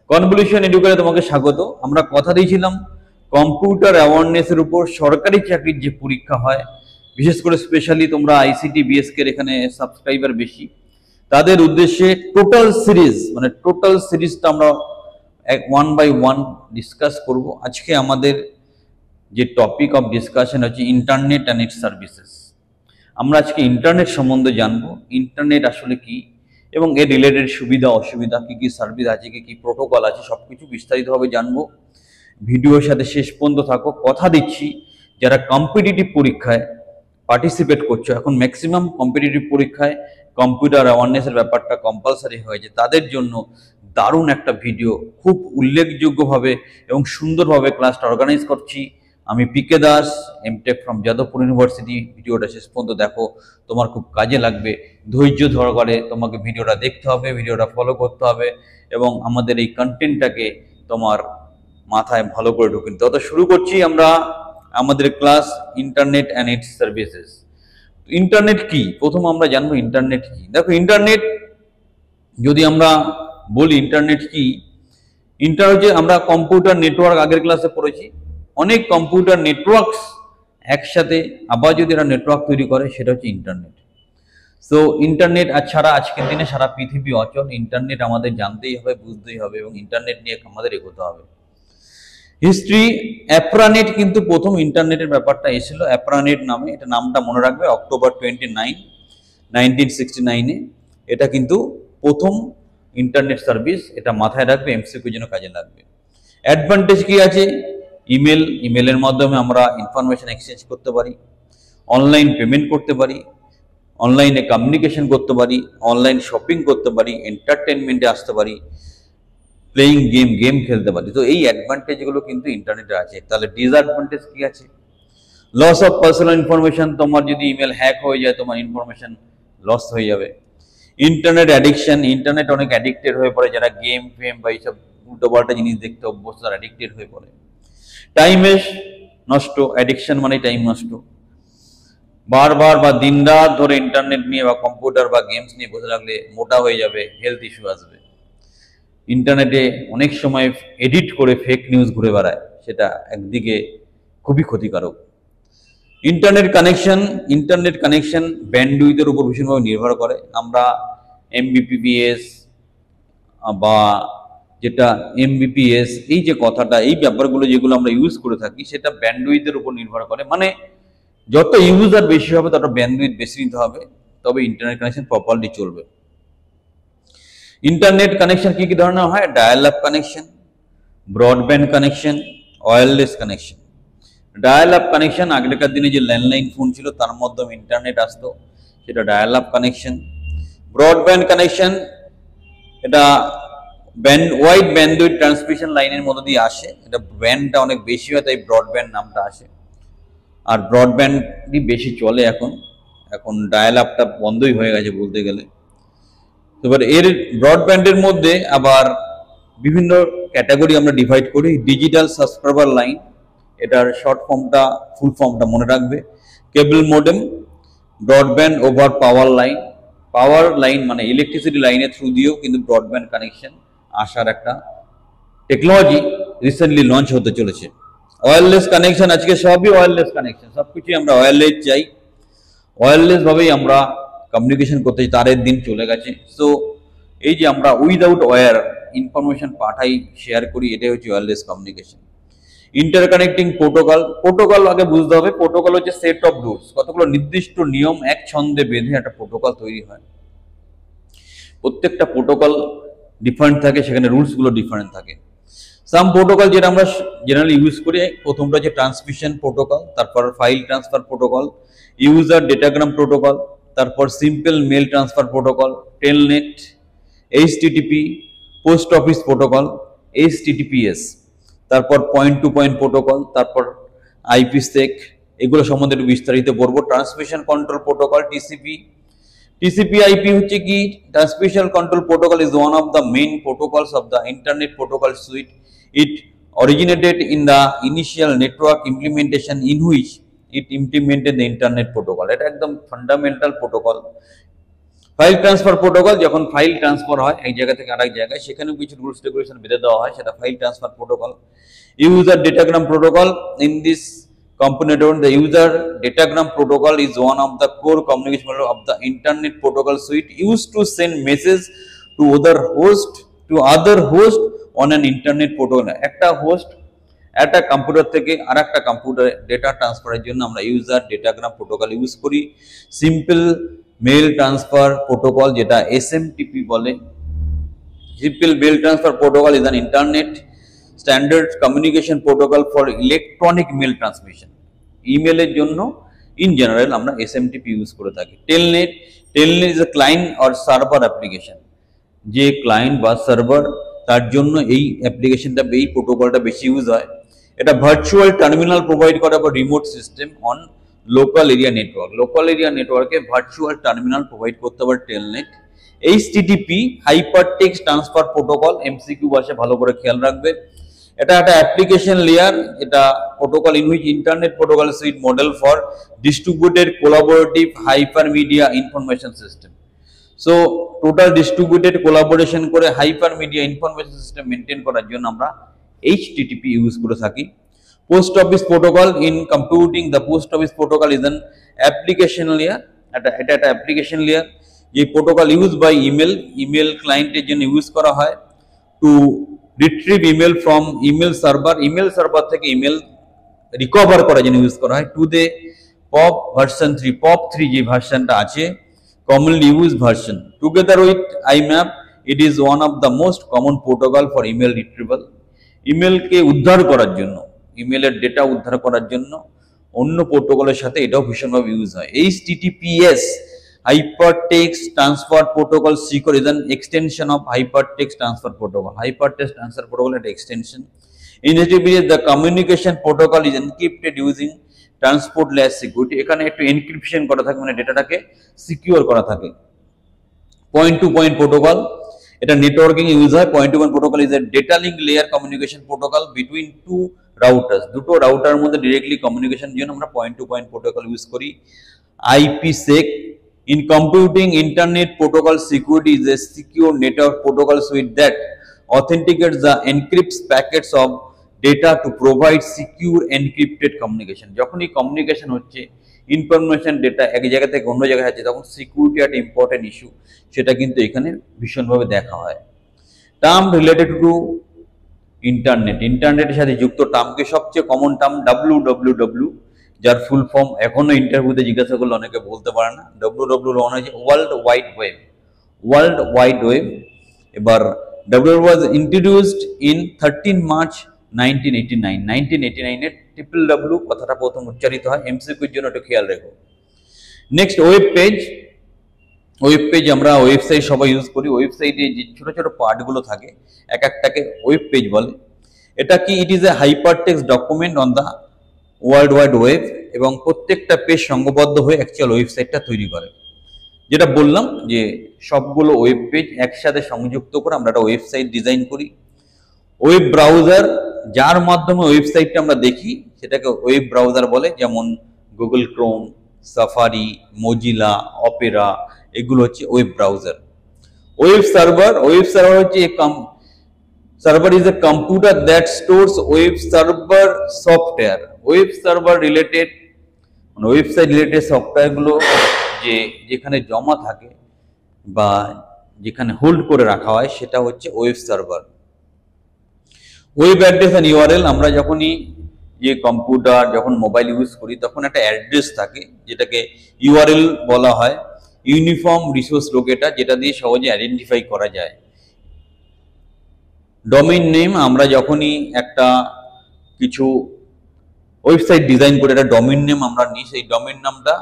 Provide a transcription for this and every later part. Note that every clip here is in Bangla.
কনভলিউশন এডুকেশনে তোমাকে স্বাগত। আমরা কথা দিয়েছিলাম কম্পিউটার অ্যাওয়ারনেসের উপর সরকারি চাকরির যে পরীক্ষা হয়, বিশেষ করে স্পেশালি তোমরা আইসিটি বিএসকে এখানে সাবস্ক্রাইবার বেশি, তাদের উদ্দেশ্যে টোটাল সিরিজটা আমরা ওয়ান বাই ওয়ান ডিসকাস করব। আজকে আমাদের যে টপিক অফ ডিসকাশন হচ্ছে ইন্টারনেট অ্যান্ড ইটস সার্ভিসেস। আমরা আজকে ইন্টারনেট সম্বন্ধে জানবো, ইন্টারনেট আসলে কি এবং এর রিলেটেড সুবিধা অসুবিধা, কি কি সার্ভিস আছে, কি কি প্রোটোকল আছে, সবকিছু বিস্তারিতভাবে জানবো। ভিডিওর সাথে শেষ পর্যন্ত থাকো। কথা দিচ্ছি যারা কম্পিটিটিভ পরীক্ষায় পার্টিসিপেট করছো, এখন ম্যাক্সিমাম কম্পিটিটিভ পরীক্ষায় কম্পিউটার অ্যাওয়ারনেসের ব্যাপারটা কম্পালসারি হয়েছে, তাদের জন্য দারুণ একটা ভিডিও, খুব উল্লেখযোগ্যভাবে এবং সুন্দরভাবে ক্লাসটা অর্গানাইজ করছি আমি, PK Das, MTech from Jadavpur university. ভিডিওটা শেষ পর্যন্ত দেখো, তোমার খুব কাজে লাগবে। ধৈর্য ধরে তোমাকে ভিডিওটা দেখতে হবে, ভিডিওটা ফলো করতে হবে এবং আমাদের এই কন্টেন্টটাকে তোমার মাথায় ভালো করে ঢুকে নিতে হবে। শুরু করছি আমরা আমাদের class internet and it's services. Internet কি, প্রথম আমরা জানবো ইন্টারনেট কি। দেখো, ইন্টারনেট যদি আমরা বলি ইন্টারনেট কি, ইন্টারনেট আমরা কম্পিউটার নেটওয়ার্ক আগের ক্লাসে পড়েছি, অনেক কম্পিউটার নেটওয়ার্কস একসাথে আবার যদি একটা নেটওয়ার্ক তৈরি করে, সেটা হচ্ছে ইন্টারনেট। সো ইন্টারনেট ছাড়া আজকের দিনে সারা পৃথিবী অচল। ইন্টারনেট আমাদের জানতেই হবে, বুঝতেই হবে এবং ইন্টারনেট নিয়ে আমাদের এগোতে হবে। হিস্ট্রি, অ্যাপ্রানেট কিন্তু প্রথম ইন্টারনেটের ব্যাপারটা এসেছিল অ্যাপ্রানেট নামে। এটা নামটা মনে রাখবে, অক্টোবর 29, 1969-এ এটা কিন্তু প্রথম ইন্টারনেট সার্ভিস। এটা মাথায় রাখবে, এমসিকিউর জন্য কাজে লাগবে। অ্যাডভান্টেজ কি আছে? ইমেলের মাধ্যমে আমরা ইনফরমেশন এক্সচেঞ্জ করতে পারি, অনলাইন পেমেন্ট করতে পারি, অনলাইনে কমিউনিকেশন করতে পারি, অনলাইন শপিং করতে পারি, এন্টারটেনমেন্টে আসতে পারি, প্লেইং গেম খেলতে পারি। তো এই অ্যাডভান্টেজগুলো কিন্তু ইন্টারনেটে আছে। তাহলে ডিসঅ্যাডভান্টেজ কি আছে? Loss of personal information. তোমার যদি ইমেল হ্যাক হয়ে যায়, তোমার ইনফরমেশন লস হয়ে যাবে। ইন্টারনেট অ্যাডিকশন, ইন্টারনেট অনেক অ্যাডিক্টেড হয়ে পড়ে যারা গেম ফেম বা এইসব উল্টোপাল্টা জিনিস দেখতে অভ্যস্ত, তারা অ্যাডিক্টেড হয়ে পড়ে। টাইমের নষ্ট, অ্যাডিকশন মানে টাইম নষ্ট। বারবার বা দিন রাত ধরে ইন্টারনেট নিয়ে বা কম্পিউটার বা গেমস নিয়ে বসে থাকলে মোটা হয়ে যাবে, হেলথ ইস্যু আসবে। ইন্টারনেটে অনেক সময় এডিট করে ফেক নিউজ ঘুরে বেড়ায়, সেটা একদিকে খুবই ক্ষতিকারক। ইন্টারনেট কানেকশন ব্যান্ডউইথের উপর ভীষণভাবে নির্ভর করে। আমরা এমবিপিএস বা যেটা এমবিপিএস, এই যে কথাটা, এই ব্যাপারগুলো যেগুলো আমরা ইউজ করে থাকি, সেটা ব্যান্ডউইথের উপর নির্ভর করে। মানে যত ইউজার বেশি হবে তত ব্যান্ডউইথ বেশি নিতে হবে, তবে ইন্টারনেট কানেকশন প্রপারলি চলবে। ইন্টারনেট কানেকশন কি কি ধরনের হয়? Dial up connection, broadband connection, wireless connection. Dial up connection, আগেকার দিনে যে ল্যান্ডলাইন ফোন ছিল তার মাধ্যমে ইন্টারনেট আসতো, সেটা dial up connection. Broadband connection, এটা ওয়াইড ব্যান্ডউইথ ট্রান্সমিশন লাইনের মধ্যে দিয়ে আসে, এটা ব্যান্ডটা অনেক বেশি হয় তাই ব্রডব্যান্ড নামটা আসে। আর ব্রডব্যান্ডই বেশি চলে এখন ডায়াল আপটা বন্ধই হয়ে গেছে বলতে গেলে। এবার এর ব্রডব্যান্ডের মধ্যে আবার বিভিন্ন ক্যাটাগরি আমরা ডিভাইড করি। ডিজিটাল সাবস্ক্রাইবার লাইন, এটার ফুল ফর্মটা মনে রাখবে। Cable modem, broadband over power line মানে ইলেকট্রিসিটি লাইনের থ্রু দিয়েও কিন্তু ব্রডব্যান্ড কানেকশন আসার একটা টেকনোলজি রিসেন্টলি লঞ্চ হতে চলেছে। ওয়্যারলেস কানেকশন, আজকে সবই ওয়্যারলেস কানেকশন, সবকিছুই আমরা ওয়্যারলেস চাই, ওয়্যারলেস ভাবেই আমরা কমিউনিকেশন করতে চাই, তারের দিন চলে গেছে। সো এই যে আমরা উইদাউট ওয়্যার ইনফরমেশন পাঠাই, শেয়ার করি, এটাই হচ্ছে ওয়্যারলেস কমিউনিকেশন। ইন্টারকানেক্টিং প্রোটোকল আগে বুঝতে হবে। প্রোটোকল হচ্ছে সেট অফ রুলস, কতগুলো নির্দিষ্ট নিয়ম এক ছন্দে বেঁধে একটা প্রোটোকল তৈরি হয়। প্রত্যেকটা প্রোটোকল ডিফারেন্ট থাকে, সেখানে রুলস গুলো ডিফারেন্ট থাকে। সাম প্রোটোকল যেটা আমরা জেনারেলি ইউজ করি, প্রথমটা হচ্ছে ট্রান্সমিশন প্রোটোকল, তারপর file transfer protocol, user datagram protocol, তারপর simple mail transfer protocol, telnet, HTTP, post office protocol, HTTPS, তারপর পয়েন্ট টু পয়েন্ট প্রোটোকল, তারপর আইপিসেক, এগুলো সম্বন্ধে একটু বিস্তারিত পড়বো। ট্রান্সমিশন কন্ট্রোল প্রোটোকল, TCP/IP হচ্ছে কি? Transmission control protocol is one of the main protocols of the Internet Protocol Suite. It originated in the initial network implementation in which it implemented the Internet Protocol. এটা একদম fundamental protocol. File transfer protocol, যখন ফাইল ট্রান্সফার হয় এক জায়গা থেকে আরেক জায়গায়, সেখানেও কিছু রুলস রেগুলেশন বেঁধে দেওয়া হয়, সেটা file transfer protocol. User datagram protocol, in this component the user datagram protocol is one of the core communication model of the internet protocol suite used to send message to other host on an internet protocol। একটা হোস্ট একটা কম্পিউটার থেকে আরেকটা কম্পিউটারে ডেটা ট্রান্সফারের জন্য আমরা ইউজার ডেটাগ্রাম প্রোটোকল ইউজ করি। সিম্পল মেল ট্রান্সফার প্রোটোকল, যেটা SMTP বলে। Simple mail transfer protocol is an internet standard communication protocol for electronic mail transmission. ইমেলের জন্য ইন জেনারেল আমরা SMTP ইউজ করে থাকি। Telnet is a client or server application, যে ক্লায়েন্ট বা সার্ভার তার জন্য এই অ্যাপ্লিকেশনটা, এই প্রোটোকলটা বেশি ইউজ হয়। এটা ভার্চুয়াল টার্মিনাল প্রোভাইড করে বা remote system on local area network. Local area নেটওয়ার্কে ভার্চুয়াল টার্মিনাল প্রোভাইড করতে পারে telnet. HTTP hypertext transfer protocol, MCQ ভাষায় ভালো করে খেয়াল রাখবে। এটা একটা অ্যাপ্লিকেশন লেয়ার, এটা protocol in which internet protocol suite model for distributed collaborative hypermedia information system. So total distributed collaboration করে hypermedia information system maintain করার জন্য আমরা HTTP ইউজ করে থাকি। Post office protocol, in computing the post office protocol is an application layer. এটা একটা অ্যাপ্লিকেশন লেয়ার, যে প্রোটোকল ইউজ বাই ইমেল ক্লায়েন্টের জন্য ইউজ করা হয় to retrieve email from email server থেকে ইমেল রিকভার করার জন্য ইউজ করা হয়। Today POP version 3, POP 3 যে ভার্সনটা আছে, commonly used version. Together with IMAP, it is one of the most common protocol for email retrieval. ইমেলকে উদ্ধার করার জন্য, ইমেলের ডেটা উদ্ধার করার জন্য অন্য প্রোটোকলের সাথে এটাও ভীষণভাবে ইউজ হয়। HTTPS Hypertext Transfer Protocol Secure is an extension of Hypertext Transfer Protocol. Hypertext Transfer Protocol is an extension. In HTTPS, the communication protocol is encrypted using transport layer security. এখানে একটু এনক্রিপশন করা থাকে, মানে ডেটাটাকে সিকিউর করা থাকে। পয়েন্ট টু পয়েন্ট প্রোটোকল, এটা নেটওয়ার্কিং ইউজ হয়। Point to point protocol is a data link layer communication protocol between two routers. দুটো রাউটার মধ্যে ডিরেক্টলি কমিউনিকেশনের জন্য আমরা point to point protocol use করি। IPsec, in computing internet protocol security is a secure network protocol suite that authenticates the encrypts packets of data to provide secure encrypted communication। যখনই কমিউনিকেশন হচ্ছে, ইনফরমেশন ডেটা এক জায়গা থেকে অন্য জায়গায় আছে, তখন সিকিউরিটি একটা ইম্পর্টেন্ট ইস্যু, সেটা কিন্তু এখানে ভীষণভাবে দেখা হয়। টার্ম রিলেটেড টু ইন্টারনেটের সাথে যুক্ত টার্মকে সবচেয়ে কমন টার্ম WWW, যার ফুল ফর্ম এখনো ইন্টারভিউতে জিজ্ঞাসা করলে অনেকে বলতে পারে না। WWW মানে হচ্ছে ওয়ার্ল্ড ওয়াইড ওয়েব। এবার WWW was introduced in 13 March 1989 এর WWW কথাটা প্রথম উচ্চারিত হয়। MCQর জন্য একটু খেয়াল রেখো। নেক্সট ওয়েব পেজ আমরা ওয়েবসাইট সবাই ইউজ করি। ওয়েবসাইটে যে ছোট ছোট পার্টগুলো থাকে, এক একটাকে ওয়েব পেজ বলে। এটা কি? It is a hypertext document on the world wide web, এবং প্রত্যেকটা পেজ সংঘবদ্ধ হয়ে অ্যাকচুয়াল ওয়েবসাইটটা তৈরি করে। যেটা বললাম যে সবগুলো ওয়েব পেজ একসাথে সংযুক্ত করে আমরা একটা ওয়েবসাইট ডিজাইন করি। ওয়েব ব্রাউজার, যার মাধ্যমে ওয়েবসাইটটা আমরা দেখি, সেটাকে ওয়েব ব্রাউজার বলে, যেমন Google Chrome, safari, Mozilla, Opera, এগুলো হচ্ছে ওয়েব ব্রাউজার। ওয়েব সার্ভার হচ্ছে server is a computer that stores web server software. Web server related মানে ওয়েবসাইট রিলেটেড সফটওয়্যারগুলো যেখানে জমা থাকে বা যেখানে হোল্ড করে রাখা হয়, সেটা হচ্ছে web server. Web address and URL, আমরা যখনই যে কম্পিউটার যখন মোবাইল ইউজ করি, তখন একটা অ্যাড্রেস থাকে, যেটাকে URL বলা হয়, ইউনিফর্ম রিসোর্স লোকেটর, যেটা দিয়ে সহজে আইডেন্টিফাই করা যায়। ডোমেইন নেম, আমরা যখনই একটা কিছু ওয়েবসাইট ডিজাইন করে একটা ডোমেইন নেম আমরা নিই, সেই ডোমেইন নামটা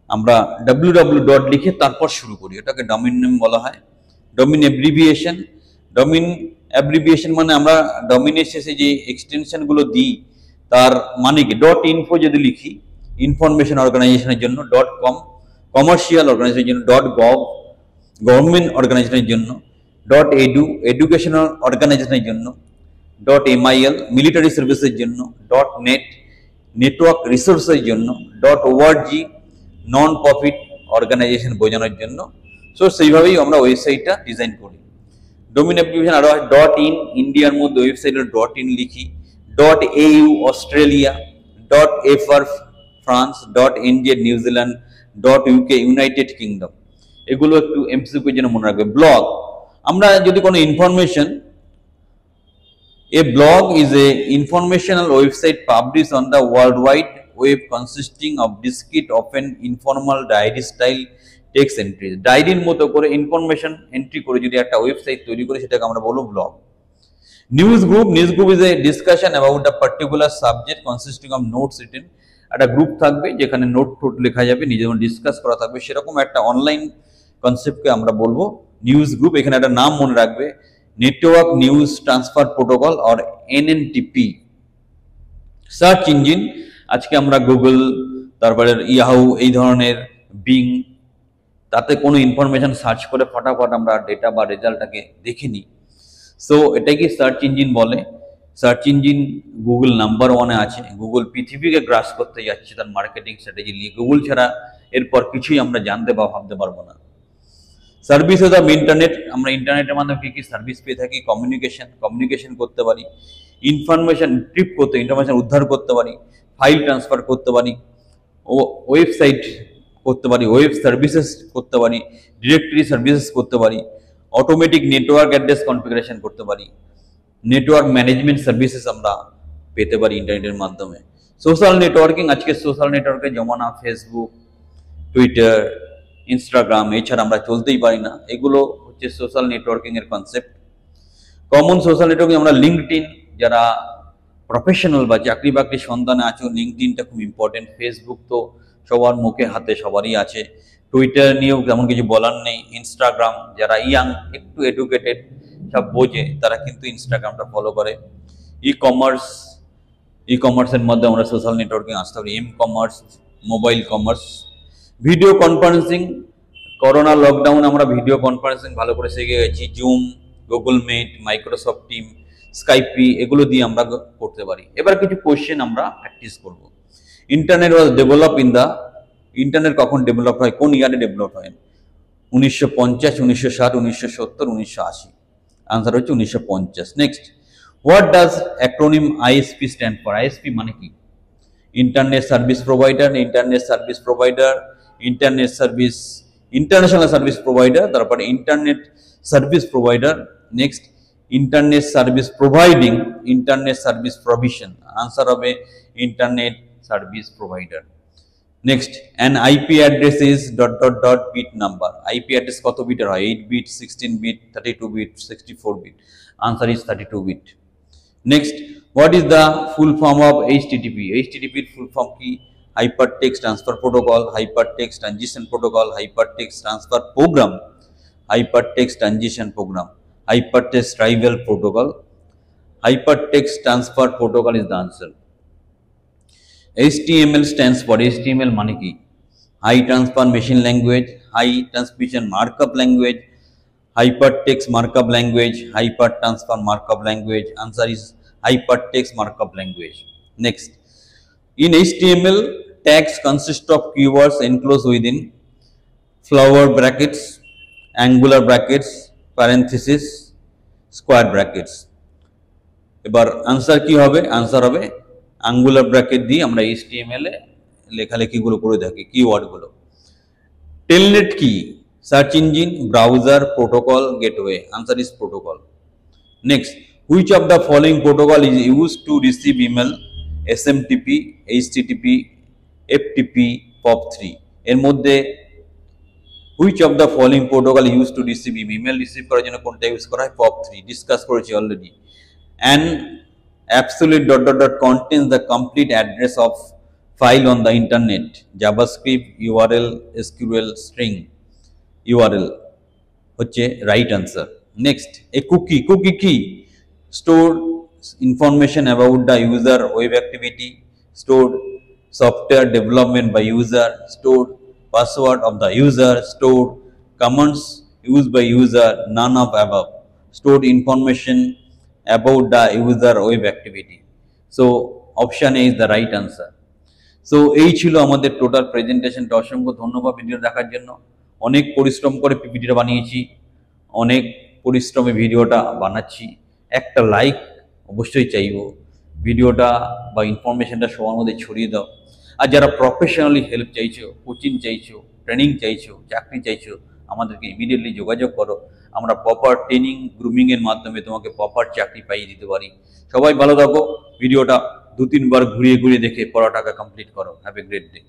আমরা www. লিখে তারপর শুরু করি, এটাকে ডোমেইন নেম বলা হয়। ডোমেইন অ্যাব্রিভিয়েশন মানে আমরা ডোমেইনের শেষে যে এক্সটেনশনগুলো দিই তার মানে কি। .info যদি লিখি ইনফরমেশন অর্গানাইজেশনের জন্য, .com কমার্শিয়াল অর্গানাইজেশনের জন্য, .gov গভর্নমেন্ট অর্গানাইজেশনের জন্য, .edu এডুকেশনাল অর্গানাইজেশনের জন্য, .mil মিলিটারি সার্ভিসের জন্য, .net নেটওয়ার্ক রিসোর্সের জন্য, .org নন প্রফিট অর্গানাইজেশন বোঝানোর জন্য। সো সেইভাবেই আমরা ওয়েবসাইটটা ডিজাইন করি। ডোমেইন অ্যাপ্লিকেশন আরো ডট ইন, ইন্ডিয়ার মধ্যে ওয়েবসাইটে ডট ইন লিখি, dot AU Australia, dot FR France, dot NZ New Zealand, dot UK United kingdom. এগুলো একটু এমসিকিউ জন্য মনে রাখবে। ব্লগ, আমরা যদি কোনো information, a blog is a informational website published on the worldwide web consisting of discrete often informal diary style text entries। ডায়েরির মতো করে ইনফরমেশন এন্ট্রি করে যদি একটা ওয়েবসাইট তৈরি করে সেটাকে আমরা বলবো blog. News group, news group is a discussion about a particular subject consisting of notes written. একটা গ্রুপ থাকবে যেখানে নোট টোট লেখা যাবে, নিজের ডিসকাস করা থাকবে, সেরকম একটা অনলাইন কনসেপ্টকে আমরা বলবো নিউজ গ্রুপ। এখানে একটা নাম মনে রাখবে, network news transfer protocol or NNTP. Search engine, আজকে আমরা গুগল, তারপরে ইয়াহু, এই ধরনের বিং, তাতে কোনো ইনফরমেশন সার্চ করে ফটাফট আমরা ডেটা বা রেজাল্টটাকে দেখে নিই। সো এটাকে সার্চ ইঞ্জিন বলে। সার্চ ইঞ্জিন গুগল নাম্বার ওয়ানে আছে। গুগল পৃথিবীকে গ্রাস করতে যাচ্ছে তার মার্কেটিং স্ট্র্যাটেজি নিয়ে। গুগল ছাড়া এরপর কিছুই আমরা জানতে বা ভাবতে পারবো না। সার্ভিসেস অফ ইন্টারনেট, আমরা ইন্টারনেটের মাধ্যমে কি কি সার্ভিস পেয়ে থাকি? কমিউনিকেশন করতে পারি, ইনফরমেশন ট্রিপ করতে, ইনফরমেশন উদ্ধার করতে পারি, ফাইল ট্রান্সফার করতে পারি, ওয়েবসাইট করতে পারি, ওয়েব সার্ভিসেস করতে পারি, ডিরেক্টরি সার্ভিসেস করতে পারি, অটোমেটিক নেটওয়ার্ক অ্যাড্রেস কনফিগারেশন করতে পারি, নেটওয়ার্ক ম্যানেজমেন্ট সার্ভিসেস আমরা পেতে পারি ইন্টারনেটের মাধ্যমে। সোশ্যাল নেটওয়ার্কিং, আজকে সোশ্যাল নেটওয়ার্কের জমানা, ফেসবুক, টুইটার, ইনস্টাগ্রাম, এছাড়া আমরা চলতেই পারি না। এগুলো হচ্ছে সোশ্যাল নেটওয়ার্কিং এর কনসেপ্ট। কমন সোশ্যাল নেটওয়ার্কিং আমরা লিঙ্কডইন, যারা প্রফেশনাল বা চাকরি বাকরি সন্ধানে আছো, লিঙ্কডইনটা খুব ইম্পর্টেন্ট। ফেসবুক তো সবার মুখে হাতে সবারই আছে, টুইটার নিয়েও তেমন কিছু বলার নেই। ইনস্টাগ্রাম, যারা ইয়াং, একটু এডুকেটেড, সব বোঝে, তারা কিন্তু ইনস্টাগ্রামটা ফলো করে। ই কমার্সের মধ্যে আমরা সোশ্যাল নেটওয়ার্কিং আসতে পারি, commerce, mobile commerce. Video conferencing, corona lockdown আমরা ভিডিও কনফারেন্সিং ভালো করে শিখে গেছি। Zoom, Google Meet, Microsoft Team, Skype, এগুলো দিয়ে আমরা করতে পারি। এবার কিছু কোশ্চেন আমরা প্র্যাকটিস করব। Internet was develop in the, internet কখন ডেভেলপ হয়, কোন ইয়ারে ডেভেলপ হয়? 1950, 1960, 1970, 1980। আনসার হচ্ছে 1950। Next, what does acronym ISP stand for? ISP মানে কি? Internet service provider, internet service provider, internet service, international service provider, তারপরে internet service provider. Next, internet service providing, internet service provision. Answer হবে internet service provider. Next, an IP address is dot dot dot bit number. IP address কত বিটের হয়? 8 bit, 16 bit, 32 bit, 64 bit. Answer is 32 bit. Next, what is the full form of HTTP? HTTP এর ফুল ফর্ম কি? Hypertext Transfer Protocol, Hypertext Transition Protocol, Hypertext Transfer Program, Hypertext Transition Program, Hypertext Rival Protocol. Hypertext Transfer Protocol is the answer. HTML stands for, HTML মানে কি? High Transformation Language, High Transmission Markup Language, Hypertext Markup Language, Hypertransfer Markup Language. Answer is Hypertext Markup Language. Next, in HTML, tags consist of keywords enclosed within flower brackets, angular brackets, parenthesis, square brackets. এবার আনসার কি হবে? আনসার হবে অ্যাঙ্গুলার ব্র্যাকেট দিয়ে আমরা HTML এ লেখালেখিগুলো করে থাকি, কিওয়ার্ডগুলো। টেলনেট কি? Search engine, browser, protocol, gateway. Answer is protocol. Next, which of the following protocol is used to receive email? SMTP, HTTP, FTP, POP3। এর মধ্যে which of the following protocol is used to receive email? Receive করার জন্য কোনটা ইউজ করা হয়? POP3, ডিসকাস করেছি already. An absolute dot dot dot contains the complete address of file on the internet, JavaScript, URL, SQL, string, URL হচ্ছে রাইট আনসার। নেক্সট, এ কুকি, কুকি কি? Stored information about the user web activity, stored software development by user, stored password of the user, stored commands used by user, none of above. Stored information about the user web activity. So option A is the right answer. So এই ছিল আমাদের টোটাল প্রেজেন্টেশনটা। অসংখ্য ধন্যবাদ ভিডিও দেখার জন্য। অনেক পরিশ্রম করে পিপিটিটা বানিয়েছি, অনেক পরিশ্রমে ভিডিওটা বানাচ্ছি। একটা লাইক অবশ্যই চাইবো, ভিডিওটা বা ইনফরমেশনটা সবার মধ্যে ছড়িয়ে দাও। আর যারা প্রফেশনালি হেল্প চাইছো, কোচিং চাইছো, ট্রেনিং চাইছো, চাকরি চাইছো, আমাদেরকে ইমিডিয়েটলি যোগাযোগ করো। আমরা প্রপার ট্রেনিং গ্রুমিংয়ের মাধ্যমে তোমাকে প্রপার চাকরি পাইয়ে দিতে পারি। সবাই ভালো থাকো। ভিডিওটা 2-3 বার ঘুরিয়ে ঘুরিয়ে দেখে পড়াটাকে কমপ্লিট করো। Have a great day.